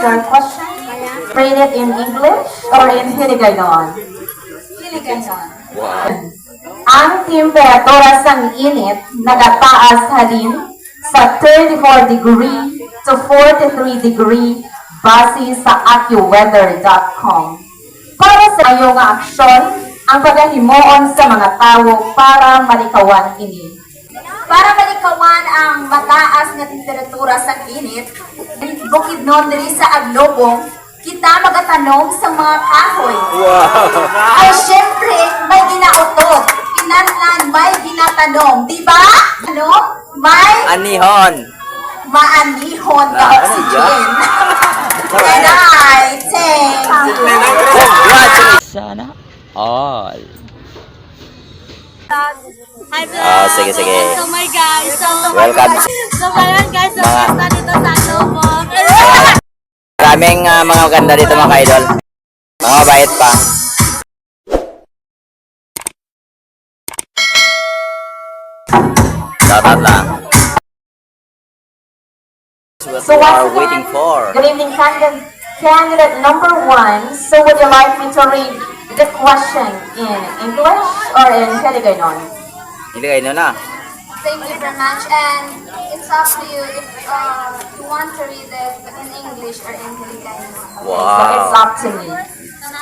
your question? Read it in English or in Hiligaynon? Hiligaynon. Wow. Ang temperatura sang init nagataas halin sa 34 degree to 43 degree base sa AccuWeather.com. Para sa iyo nga aksyon, ang pagahimoon sa mga tao para malikawan ini. Para malikawan ang mataas nga temperatura sa init, bukid nun diri sa aglobong, kita magatanom sa mga kahoy. Wow. Ay, syempre, may ginautod. Kinatlan, may ginatanom. Diba? Ano? May Anihon. maanihon na oxygen. Nanay, thank you. Congratulations. Sana all. Hi vlog! Sige. So my guys, Welcome. So ngayon guys, so basta dito sa Lobong. Maraming mga maganda dito mga idol. Mga mabait pa. Shoutout lang. What So we once are again, waiting for. good evening, candidate number 1. So would you like me to read the question in English or in Hiligaynon? Hindi kayo na. Thank you very much. And it's up to you if you want to read it in English or in Filipino. So it's Wow. up to me.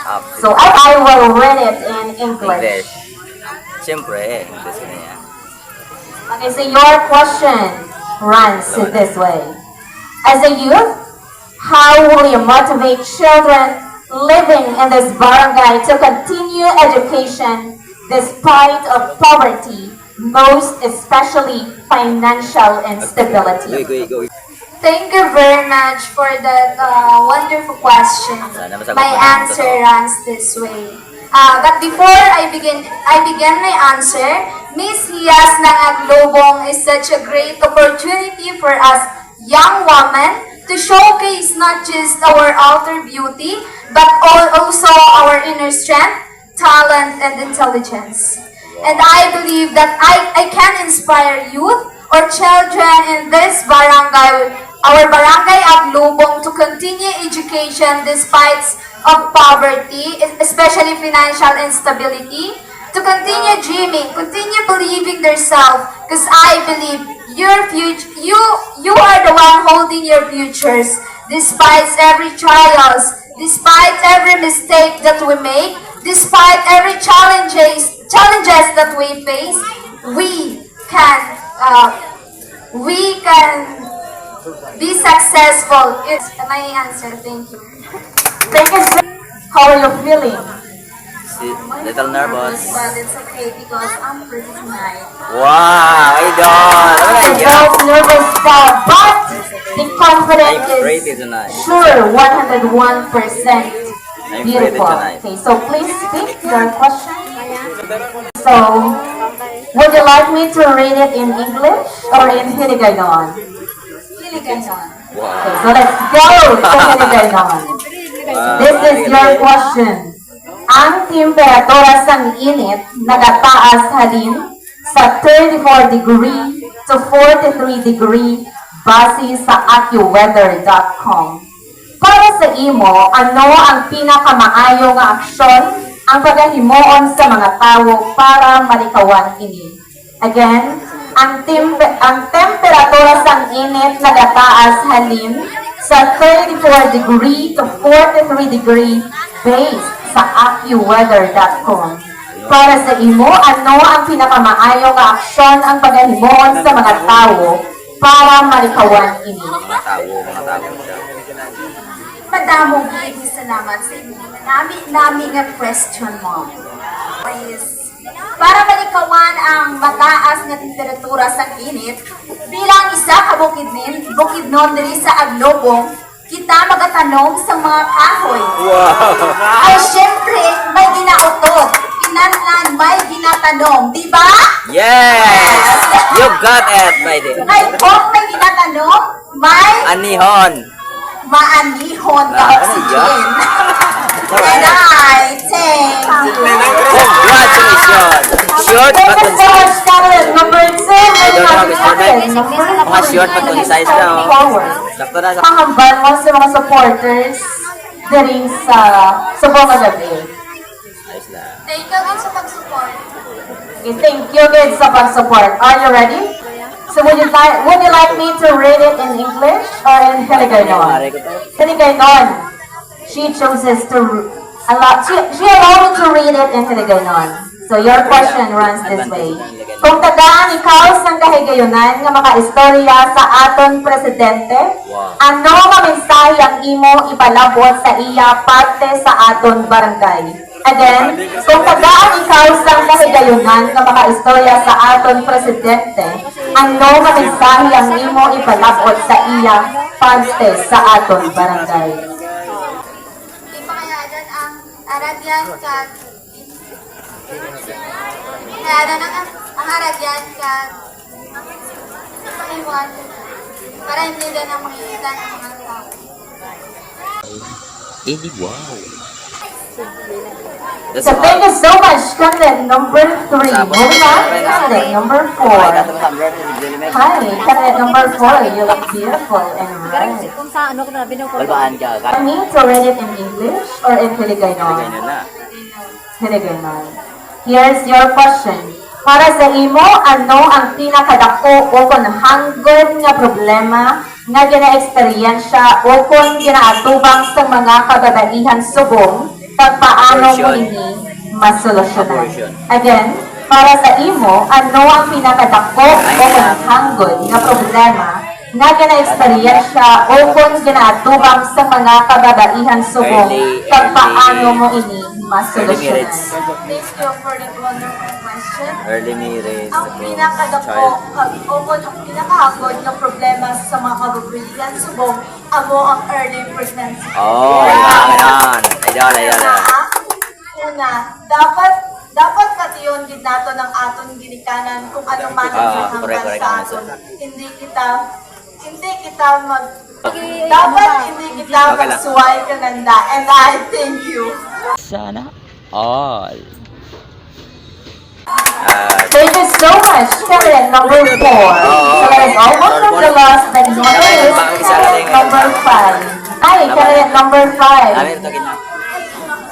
Up. So I will read it in English. English. Siyempre, English na yan. Okay, so your question runs this way. As a youth, how will you motivate children living in this barangay to continue education despite of poverty, most especially financial instability? Go. Thank you very much for that wonderful question. Sana masagot My mo na answer ito. runs this way. But before I begin my answer, Miss Hias ng Aglobong is such a great opportunity for us young women to showcase not just our outer beauty, but also our inner strength, talent, and intelligence. And I believe that I can inspire youth or children in this barangay, our barangay Aglobong, to continue education despite of poverty, especially financial instability, to continue dreaming, continue believing themselves, because I believe your future, you are the one holding your futures, despite every trials, despite every mistake that we make, despite every challenges that we face, we can be successful. It's my answer. Thank you. Thank you, sir. How are you feeling? Little nervous. But it's okay because I'm pretty tonight. Wow, idol. I felt nervous now, but the confidence I'm pretty is tonight. sure 101% I'm pretty beautiful. tonight. Okay, so please speak your question. So, would you like me to read it in English or in Hiligaynon? Hiligaynon. Wow. Okay, so let's go to Hiligaynon. This is your question. Ang temperatura sang init nagataas halin sa 34 degree to 43 degree base sa AccuWeather.com. Para sa imo, ano ang pinakamaayo nga aksyon ang pagahimoon sa mga tao para malikawan ini? Again, ang temperatura sang init nagataas halin sa 34 degree to 43 degree base sa AccuWeather.com. Para sa imo, ano ang pinakamaayo nga aksyon ang pagahimoon sa mga tao para malikawan ini? Mga tao siya. Madamong big salamat sa inyo. Nami nga question mo. Please. Para malikawan ang mataas na temperatura sa init, bilang isa ka bukidnon diri sa Aglobong, kita magatanom sa mga kahoy. Wow. Ay, syempre, may ginautod. Kinatlan, may ginatanom. Diba? Yes! You got it, my dear. Ay, kung may ginatanom, may Anihon. maanihon na Ah, oxygen. Alright. Thanks. Congratulations! Short but Thank you so much, concise. Karen. Number 2, Idol mga Mr. Ben. Number Mga short but concise na, oh. forward. Sakto na sa... Panghamban mo sa mga supporters diri sa Subong Gabi. Ayos lang. Thank you din sa pag-support. Okay, thank you guys sa pag-support. Are you ready? So would you like me to read it in English or in Hiligaynon? Mare ko to. Hiligaynon. She chooses to she allowed me to read it in Hiligaynon. So your question runs this way. Kung tagaan ikaw sang kahigayunan nga makaistorya sa aton presidente, ano nga mensahe ang imo ipalabot sa iya parte sa aton barangay? Again, kung tagaan ikaw sang kahigayunan nga makaistorya sa aton presidente, ano nga mensahe ang imo ipalabot sa iya parte sa aton barangay? Ipakayadan ang Aradian kag kayadan ang Aradian kag paiwan para hindi na ang makikita ng mga tao. Wow. That's So thank you so much, candidate number 3. Moving on, candidate number 4. Hi, candidate number 4. You look beautiful and red. Kung sa ano ko na, binukol. Balbaan ka. I need to read it in English or in Hiligaynon? Ganyan na. Hiligaynon. Here's your question. Para sa imo, ano ang pinakadako o kung hanggod nga problema nga gina-eksperyensya o kung ginaatubang sa mga kababaihan subong kag paano mo ini masolusyonan? Again, para sa imo, ano ang pinakadako o kung hanggod nga problema nga gina-eksperyensya o kung ginaatubang sa mga kababaihan subong kag paano mo ini masolusyonan? Thank you for the wonderful question. Early marriage. Ang pinakadako o kung ang pinakahagod ng problema sa mga kababaihan subong amo ang early pregnancy. Oh, yan. Idol. Una, dapat katiyon gid nato ng aton ginikanan kung ano man ang correct, hanggan correct, sa Nelson. aton. Hindi kita dapat hindi kita Okay lang. magsuway kananda, and I thank you. Sana all. Thank you so much, candidate number 4. So that is almost from the last, but not the least, candidate number 5. Hi, candidate number 5. Namin ito gina.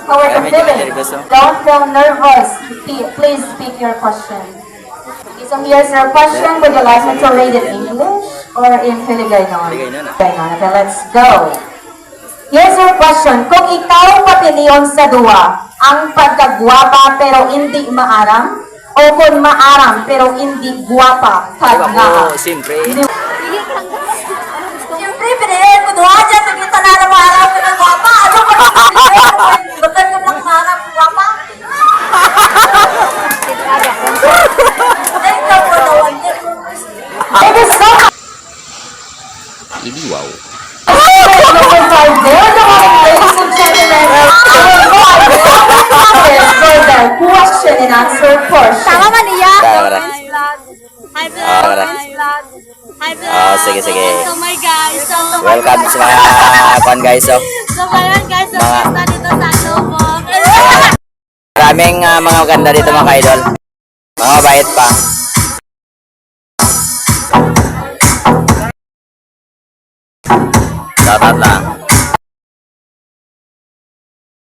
How are you Medyo feeling? nervous, oh. Don't feel nervous. Please speak your question. Okay, so here's your question. Would you like me to read it in English or in Hiligaynon? Hiligaynon, ah. Hiligaynon. Okay, let's go. Here's your question. Kung ikaw papiliyon sa duwa, ang pagkagwapa pero hindi maaram, o kung maaram pero hindi guwapa, Diba nga. po, siyempre. Siyempre, pinayin ko doon dyan, nakita na naman araw ko ng guwapa. Ano ba yung pinayin? Ba't ka lang maharap ng guwapa? Thank you for the wonderful question. Thank you so much. Wow. Number 5 there. Good morning, ladies and gentlemen. Our for the question and answer portion. Tama ba niya? Tara. Hi, vlog. Tara. Hi, vlog. Sige. So, my guys. So, Welcome sa mga pan guys. Oh. so ngayon, guys, so, Mga- basta dito sa Lubog. Maraming mga maganda dito mga idol. Mga mabait pa. Shoutout lang.